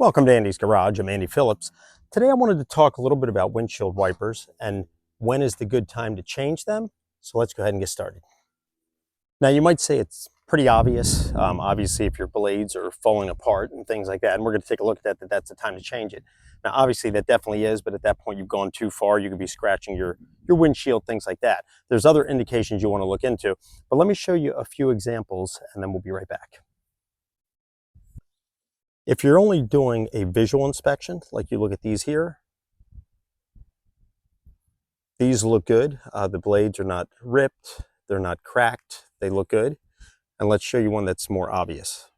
Welcome to Andy's Garage. I'm Andy Phillips. Today I wanted to talk a little bit about windshield wipers and when is the good time to change them. So let's go ahead and get started. Now you might say it's pretty obvious. Obviously if your blades are falling apart and things like that, and we're going to take a look at that, that's the time to change it. Now obviously that definitely is, but at that point you've gone too far. You could be scratching your windshield, things like that. There's other indications you want to look into, but let me show you a few examples and then we'll be right back. If you're only doing a visual inspection, like you look at these here, these look good. The blades are not ripped, they're not cracked, they look good. And let's show you one that's more obvious.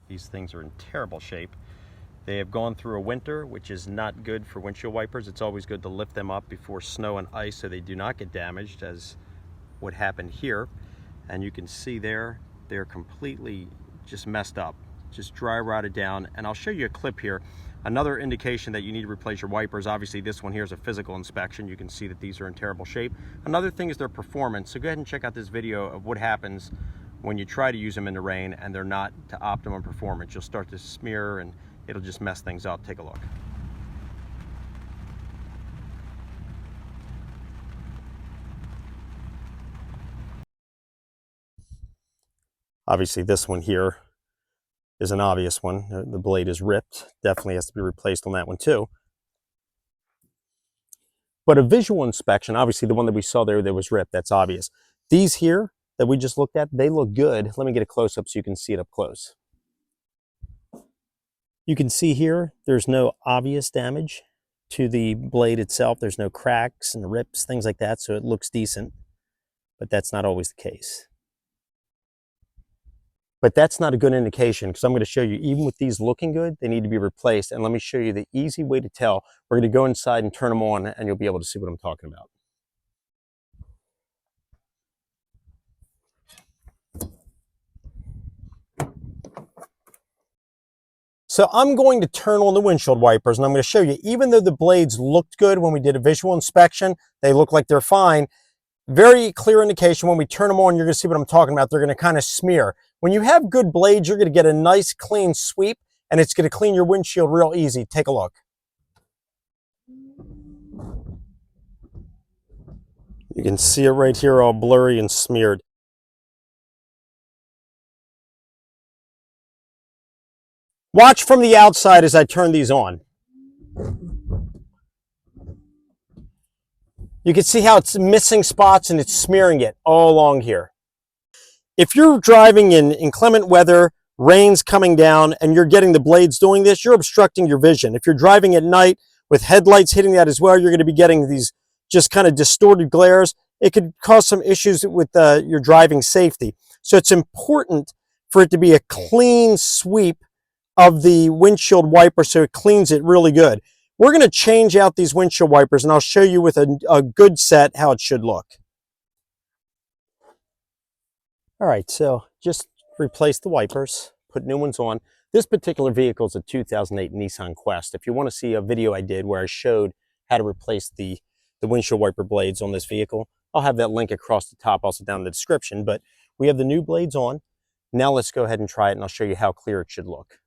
These things are in terrible shape. They have gone through a winter, which is not good for windshield wipers. It's always good to lift them up before snow and ice so they do not get damaged, as what happened here. And you can see there, they're completely just messed up. Just dry rotted down, and I'll show you a clip here. Another indication that you need to replace your wipers, obviously this one here is a physical inspection. You can see that these are in terrible shape. Another thing is their performance. So go ahead and check out this video of what happens when you try to use them in the rain and they're not to optimum performance. You'll start to smear and it'll just mess things up. Take a look. Obviously this one here is an obvious one. The blade is ripped. Definitely has to be replaced on that one too. But a visual inspection, obviously the one that we saw there that was ripped, that's obvious. These here that we just looked at, they look good. Let me get a close-up so you can see it up close. You can see here, there's no obvious damage to the blade itself. There's no cracks and rips, things like that, so it looks decent. But that's not always the case. But that's not a good indication, because I'm going to show you, even with these looking good, they need to be replaced. And let me show you the easy way to tell. We're going to go inside and turn them on, and you'll be able to see what I'm talking about. So I'm going to turn on the windshield wipers, and I'm going to show you, even though the blades looked good when we did a visual inspection, they look like they're fine. Very clear indication when we turn them on, you're going to see what I'm talking about. They're going to kind of smear. When you have good blades, you're going to get a nice clean sweep, and it's going to clean your windshield real easy. Take a look. You can see it right here all blurry and smeared. Watch from the outside as I turn these on. You can see how it's missing spots and it's smearing it all along here. If you're driving in inclement weather, rain's coming down, and you're getting the blades doing this, you're obstructing your vision. If you're driving at night with headlights hitting that as well, you're going to be getting these just kind of distorted glares. It could cause some issues with your driving safety. So it's important for it to be a clean sweep of the windshield wiper so it cleans it really good. We're going to change out these windshield wipers, and I'll show you with a good set how it should look. All right, so just replace the wipers, put new ones on. This particular vehicle is a 2008 Nissan Quest. If you want to see a video I did where I showed how to replace the windshield wiper blades on this vehicle, I'll have that link across the top, also down in the description. But we have the new blades on. Now let's go ahead and try it, and I'll show you how clear it should look.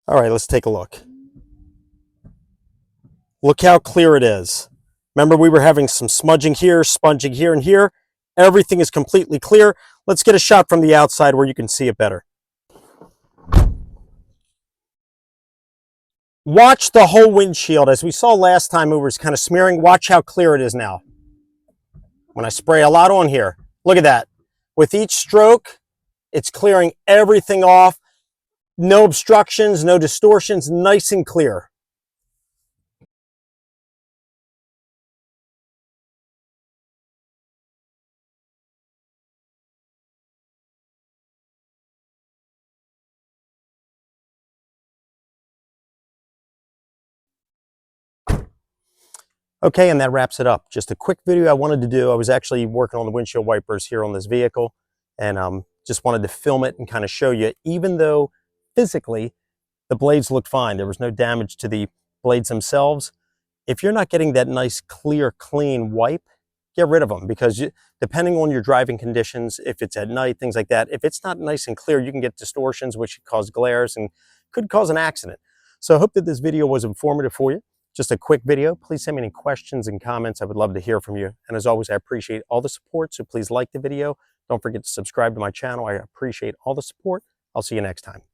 All right, let's take a look. Look how clear it is. Remember, we were having some smudging here, sponging here and here. Everything is completely clear. Let's get a shot from the outside where you can see it better. Watch the whole windshield. As we saw last time, it was kind of smearing. Watch how clear it is now. When I spray a lot on here, look at that. With each stroke, it's clearing everything off. No obstructions, no distortions, nice and clear. Okay, and that wraps it up. Just a quick video I wanted to do. I was actually working on the windshield wipers here on this vehicle, and just wanted to film it and kind of show you, even though physically the blades looked fine, there was no damage to the blades themselves. If you're not getting that nice, clear, clean wipe, get rid of them, because depending on your driving conditions, if it's at night, things like that, if it's not nice and clear, you can get distortions, which could cause glares and could cause an accident. So I hope that this video was informative for you. Just a quick video. Please send me any questions and comments. I would love to hear from you. And as always, I appreciate all the support, so please like the video. Don't forget to subscribe to my channel. I appreciate all the support. I'll see you next time.